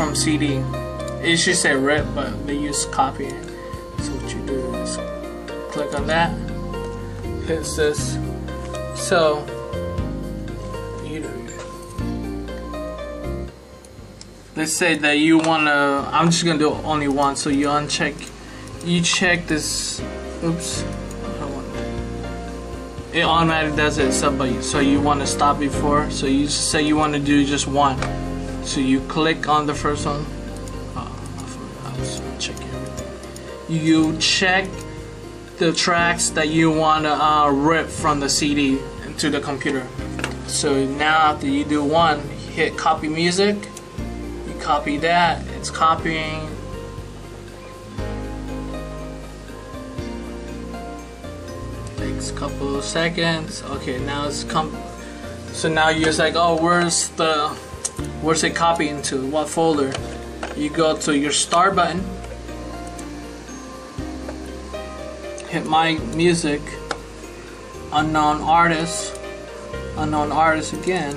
from CD. It should say rip, but they use copy. So what you do is click on that, hit this. So let's say that you wanna, I'm just gonna do only one, so you check this, oops, it automatically does it, so you wanna stop before, so you just say you wanna do just one. So you click on the first one, I was checking everything. You check the tracks that you wanna rip from the CD into the computer. So now after you do one, hit copy music. Copy that, it's copying. Takes a couple of seconds. Okay, now it's so now you're just like, oh, where's it copying to? What folder? You go to your start button, hit my music, unknown artist again.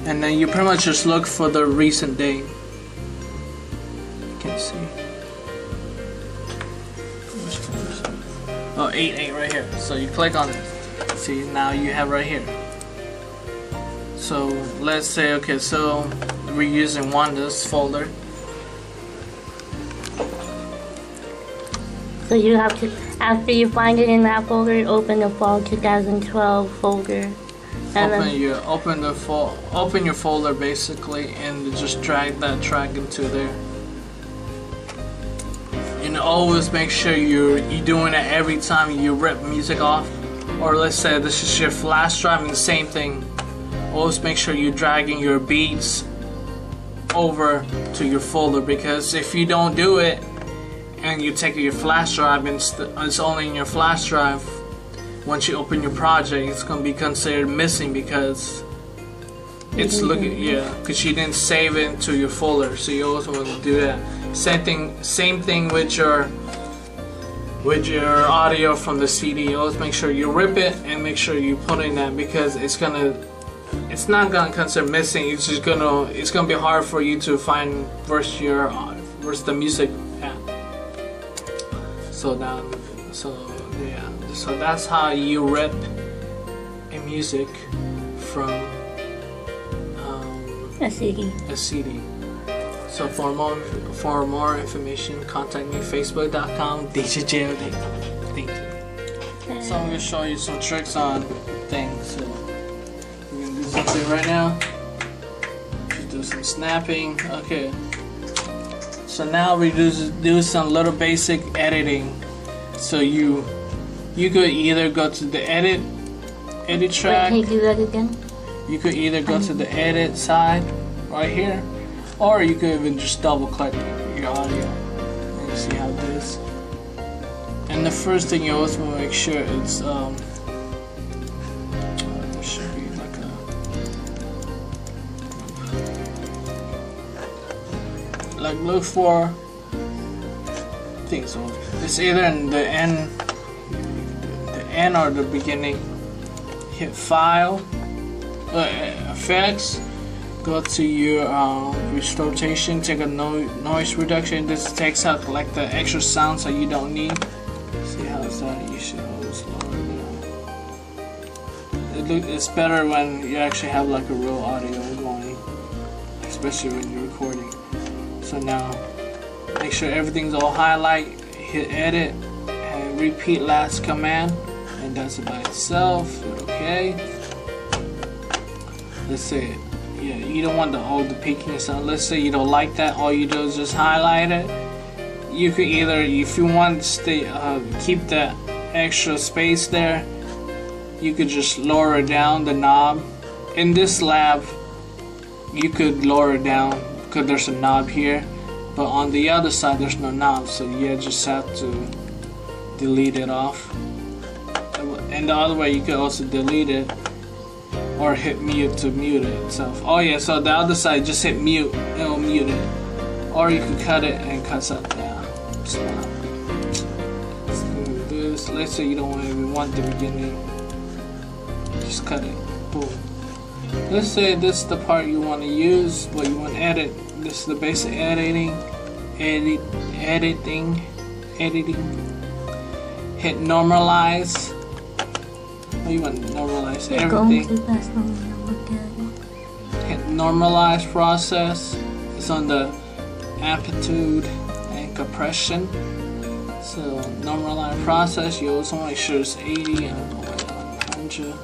And then you pretty much just look for the recent date. You can see. Oh, 8/8 right here. So you click on it. See, now you have right here. So let's say, okay, so we're using this folder. So you have to, after you find it in that folder, open the fall 2012 folder. Open your folder basically, and just drag that track into there. And always make sure you're doing it every time you rip music off. Or let's say this is your flash drive, and the same thing. Always make sure you're dragging your beats over to your folder, because if you don't do it and you take your flash drive and it's only in your flash drive, once you open your project, it's gonna be considered missing because it's because you didn't save it into your folder. So you also want to do that. Same thing with your audio from the CD. Always make sure you rip it and make sure you put in that, because it's not gonna consider missing. It's gonna be hard for you to find where's the music at. So that's how you rip a music from a CD. So for more information, contact me, facebook.com DJJOD. Thank you. So I'm gonna show you some tricks on things. So we're gonna do something right now. Just do some snapping. Okay. So now we do some little basic editing. So you could either go to the edit track. Wait, can you do that again? You could either go to the edit side right here, or you could even just double click your audio and see how it is. And the first thing you always want to make sure it's there should be like look for things. It's either in the end or the beginning. Hit File, Effects, go to your rotation, take a noise reduction. This takes out like the extra sounds that you don't need. See how it's done? You should always lower it down. It's better when you actually have like a real audio going, especially when you're recording. So now make sure everything's all highlight, hit edit, and repeat last command, and does it by itself. Okay. Let's say, yeah, you don't want the peaking sound. Let's say you don't like that. All you do is just highlight it. You could either, if you want to keep that extra space there, you could just lower down the knob. In this lab, you could lower it down because there's a knob here, but on the other side there's no knob, so you just have to delete it off. And the other way, you could also delete it or hit mute to mute it itself. Oh yeah, so the other side, just hit mute, it'll mute it. Or you could cut it and cut that down. So let's do this. Let's say you don't even want the beginning, just cut it. Boom. Let's say this is the part you want to use, but you want to edit. this is the basic editing. Hit normalize. Oh, you want to normalize everything. Hit normalize process. It's on the amplitude and compression. So normalize process. You also make sure it's 80 and 100.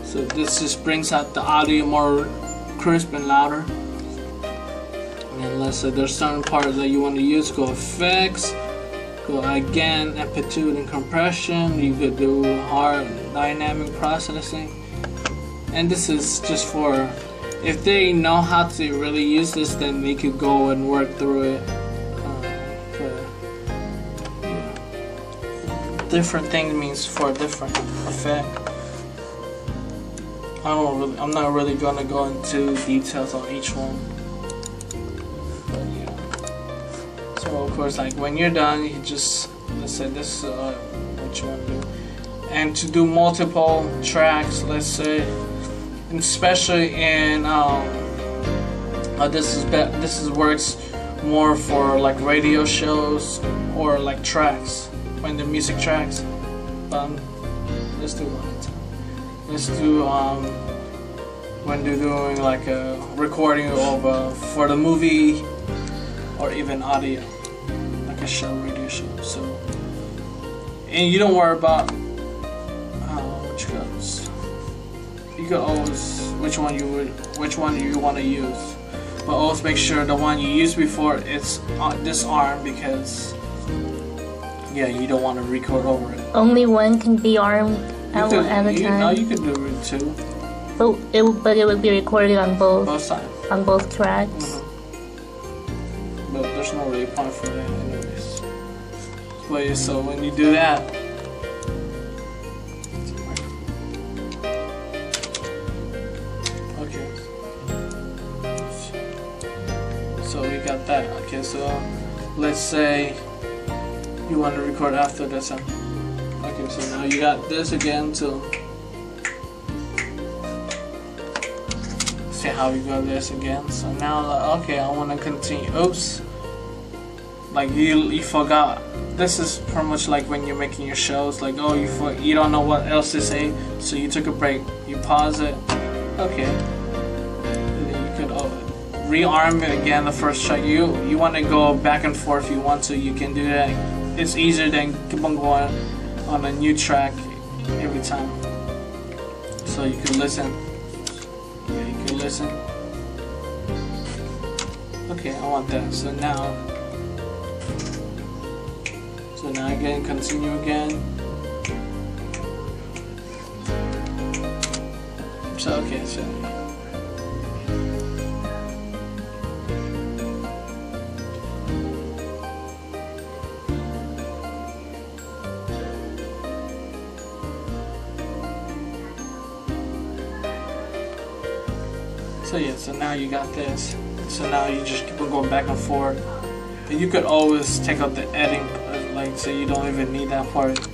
So this just brings out the audio more crisp and louder. And let's say there's certain parts that you want to use, go effects, go again amplitude and compression. You could do hard dynamic processing, and this is just for if they know how to really use this, then they could go and work through it. Different thing means for a different effect. I'm not really gonna go into details on each one. So of course, like when you're done, you just, let's say this is what you want to do, and to do multiple tracks, let's say, and especially in this works more for like radio shows or like tracks, when the music tracks. Let's do one at a time. Let's do when they're doing like a recording of for the movie or even audio, like a show, radio show. So, and you don't worry about which goes. You could always which one you want to use, but always make sure the one you used before it's on this arm, because yeah, you don't want to record over it. Only one can be armed at a time. No, you could do it two. But it would be recorded on both sides. On both tracks. Mm-hmm. But there's no really point for that anyways. But yeah, so when you do that, okay. So we got that. Okay, so let's say you want to record after this. Okay, so now you got this again. So see how we got this again. So now, okay, I want to continue. Oops, like you forgot. This is pretty much like when you're making your shows. Like, oh, you don't know what else to say, so you took a break. You pause it. Okay. And then you could rearm it again. The first track. You want to go back and forth. If you want to, you can do that. It's easier than keep on going on a new track every time. So you can listen. Yeah, you can listen. Okay, I want that. So now again, continue again. So okay, so yeah, so now you got this. So now you just keep on going back and forth. And you could always take out the editing, like so you don't even need that part. So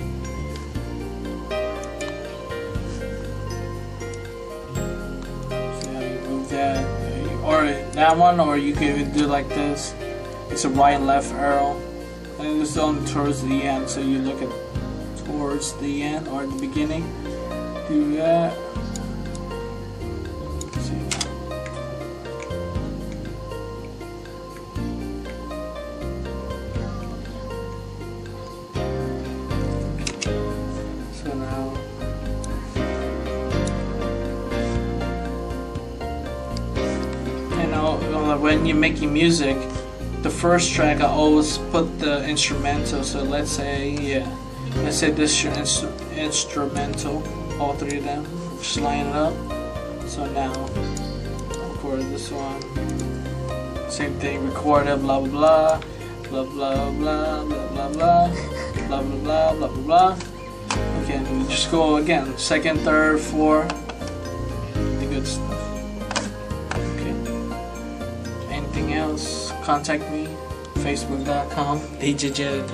you move that, or that one, or you could do like this. It's a right and left arrow, and it's on towards the end. So you look at towards the end or the beginning. Do that. When you're making music, the first track I always put the instrumental. So let's say this instrumental, all three of them, just line it up. So now, of course, this one, same thing, recorded, blah blah blah, blah blah blah, blah blah blah, blah blah blah, blah blah blah. Okay, and we just go again, second, third, fourth, the good stuff. Else, contact me, facebook.com, DJJ.